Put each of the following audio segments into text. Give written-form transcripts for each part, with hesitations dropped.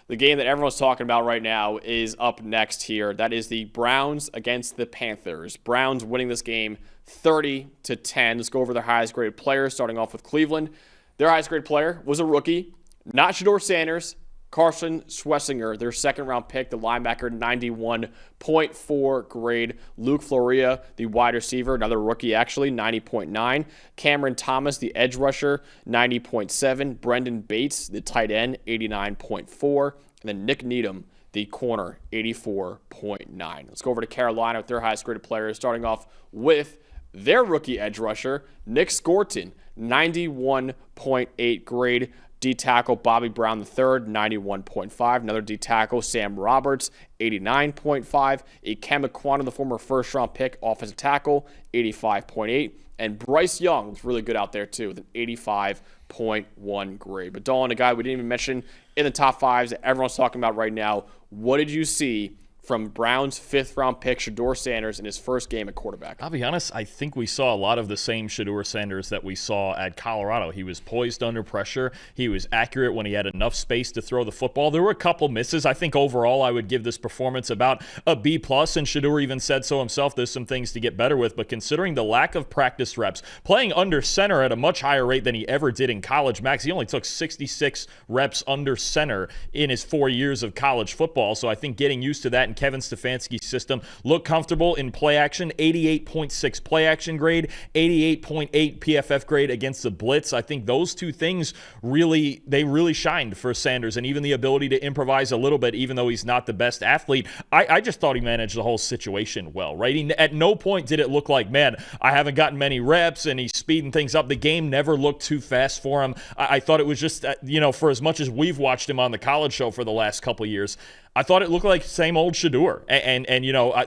The game that everyone's talking about right now is up next here. That is the Browns against the Panthers. Browns winning this game 30-10. Let's go over their highest graded players, starting off with Cleveland. Their highest graded player was a rookie, not Shedeur Sanders, Carson Schwessinger, their second-round pick, the linebacker, 91.4 grade. Luke Floria, the wide receiver, another rookie actually, 90.9. Cameron Thomas, the edge rusher, 90.7. Brendan Bates, the tight end, 89.4. And then Nick Needham, the corner, 84.9. Let's go over to Carolina with their highest graded players, starting off with their rookie edge rusher, Nick Scorton, 91.8 grade. D-tackle Bobby Brown III, 91.5. Another D-tackle, Sam Roberts, 89.5. Ikem Ekwonu, the former first-round pick, offensive tackle, 85.8. And Bryce Young was really good out there, too, with an 85.1 grade. But Dalton, a guy we didn't even mention in the top fives that everyone's talking about right now, what did you see from Brown's fifth-round pick, Shedeur Sanders, in his first game at quarterback? I'll be honest, I think we saw a lot of the same Shedeur Sanders that we saw at Colorado. He was poised under pressure. He was accurate when he had enough space to throw the football. There were a couple misses. I think overall I would give this performance about a B+, and Shedeur even said so himself. There's some things to get better with, but considering the lack of practice reps, playing under center at a much higher rate than he ever did in college, Max, he only took 66 reps under center in his 4 years of college football, so I think getting used to that Kevin Stefanski's system, look comfortable in play action, 88.6 play action grade, 88.8 PFF grade against the blitz. I think those two things really shined for Sanders, and even the ability to improvise a little bit, even though he's not the best athlete. I just thought he managed the whole situation well, right? At no point did it look like, man, I haven't gotten many reps and he's speeding things up. The game never looked too fast for him. I thought it was just, for as much as we've watched him on the college show for the last couple years, I thought it looked like same old Shedeur. And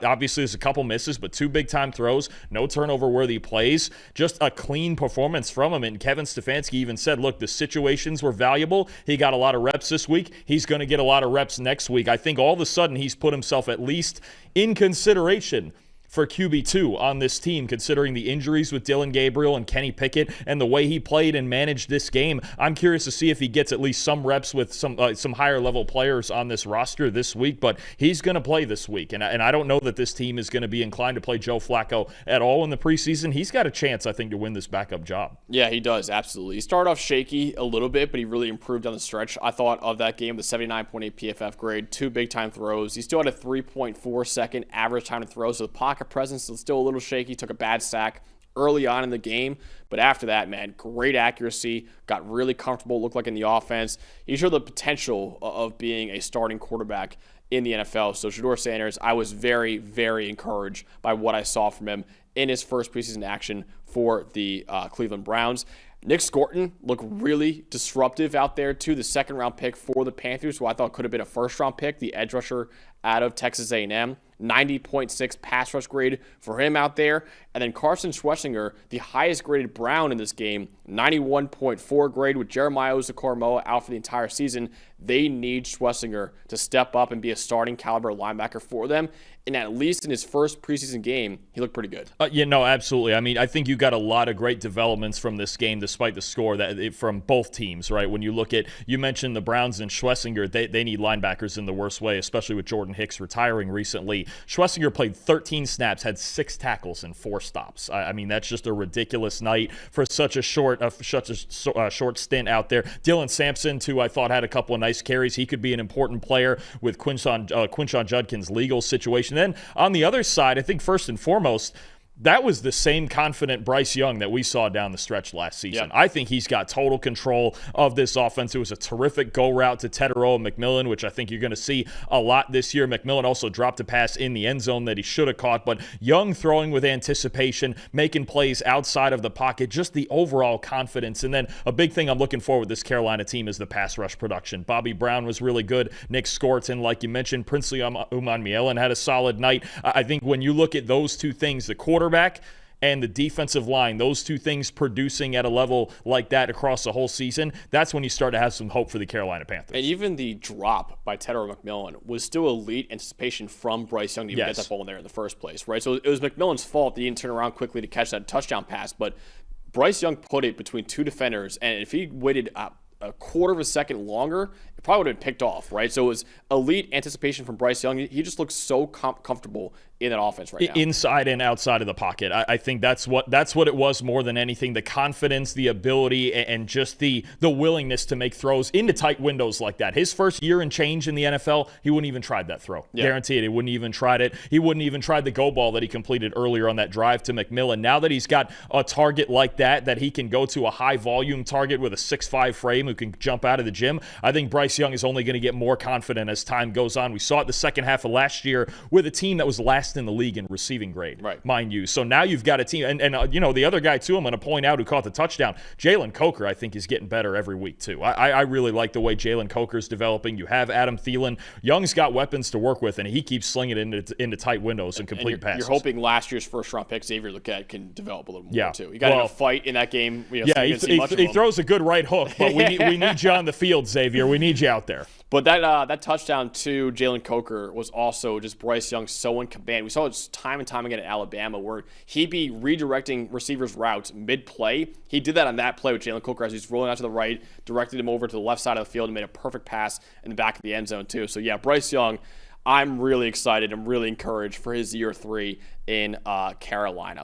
obviously there's a couple misses, but two big-time throws, no turnover-worthy plays, just a clean performance from him. And Kevin Stefanski even said, look, the situations were valuable. He got a lot of reps this week. He's going to get a lot of reps next week. I think all of a sudden he's put himself at least in consideration for QB2 on this team, considering the injuries with Dylan Gabriel and Kenny Pickett and the way he played and managed this game. I'm curious to see if he gets at least some reps with some higher level players on this roster this week, but he's going to play this week. And I don't know that this team is going to be inclined to play Joe Flacco at all in the preseason. He's got a chance, I think, to win this backup job. Yeah, he does, absolutely. He started off shaky a little bit, but he really improved on the stretch. I thought of that game, the 79.8 PFF grade, two big-time throws. He still had a 3.4 second average time to throw, so the pocket presence is still a little shaky. Took a bad sack early on in the game, but after that, man, great accuracy, got really comfortable, looked like in the offense. He showed the potential of being a starting quarterback in the NFL. So Shedeur Sanders, I was very, very encouraged by what I saw from him in his first preseason action for the Cleveland Browns. Nick Scorton looked really disruptive out there, too. The second-round pick for the Panthers, who I thought could have been a first-round pick, the edge rusher out of Texas A&M. 90.6 pass rush grade for him out there. And then Carson Schwessinger, the highest graded Brown in this game, 91.4 grade with Jeremiah Owusu-Koramoah out for the entire season. They need Schwessinger to step up and be a starting caliber linebacker for them. And at least in his first preseason game, he looked pretty good. Absolutely. I mean, I think you got a lot of great developments from this game, despite the score from both teams, right? When you look at, you mentioned the Browns and Schwessinger, they need linebackers in the worst way, especially with Jordan Hicks retiring recently. Schwessinger played 13 snaps, had 6 tackles and 4 stops. I mean, that's just a ridiculous night for such a short stint out there. Dylan Sampson, too, I thought had a couple of nice carries. He could be an important player with Quinshon Judkins' legal situation. Then on the other side, I think first and foremost, that was the same confident Bryce Young that we saw down the stretch last season. Yep. I think he's got total control of this offense. It was a terrific go route to Teteroa McMillan, which I think you're going to see a lot this year. McMillan also dropped a pass in the end zone that he should have caught, but Young throwing with anticipation, making plays outside of the pocket, just the overall confidence. And then a big thing I'm looking for with this Carolina team is the pass rush production. Bobby Brown was really good. Nick Scorton, like you mentioned, Princely Umanmielen had a solid night. I think when you look at those two things, the quarterback and the defensive line, those two things producing at a level like that across the whole season, that's when you start to have some hope for the Carolina Panthers. And even the drop by Teteroa McMillan was still elite anticipation from Bryce Young to even get that ball in there in the first place, right? So it was McMillan's fault that he didn't turn around quickly to catch that touchdown pass, but Bryce Young put it between two defenders, and if he waited a quarter of a second longer, it probably would have been picked off, right? So it was elite anticipation from Bryce Young. He just looks so comfortable in that offense right now. Inside and outside of the pocket. I think that's what it was more than anything. The confidence, the ability, and just the willingness to make throws into tight windows like that. His first year and change in the NFL, he wouldn't even tried that throw. Yeah. Guaranteed. He wouldn't even tried it. He wouldn't even tried the go ball that he completed earlier on that drive to McMillan. Now that he's got a target like that he can go to a high volume target with a 6'5" frame who can jump out of the gym, I think Bryce Young is only going to get more confident as time goes on. We saw it the second half of last year with a team that was last in the league in receiving grade, right, mind you. So now you've got a team, and the other guy too I'm going to point out who caught the touchdown, Jalen Coker, I think is getting better every week too. I really like the way Jalen Coker's developing. You have Adam Thielen. Young's got weapons to work with, and he keeps slinging it into tight windows and complete passes. You're hoping last year's first-round pick, Xavier Leggett, can develop a little more too. He got in a fight in that game. He throws a good right hook, but we need you on the field, Xavier. We need you out there. But that touchdown to Jalen Coker was also just Bryce Young so in command. We saw it time and time again at Alabama where he'd be redirecting receivers' routes mid-play. He did that on that play with Jalen Coker as he's rolling out to the right, directed him over to the left side of the field and made a perfect pass in the back of the end zone too. So yeah, Bryce Young, I'm really excited. I'm really encouraged for his year 3 in Carolina.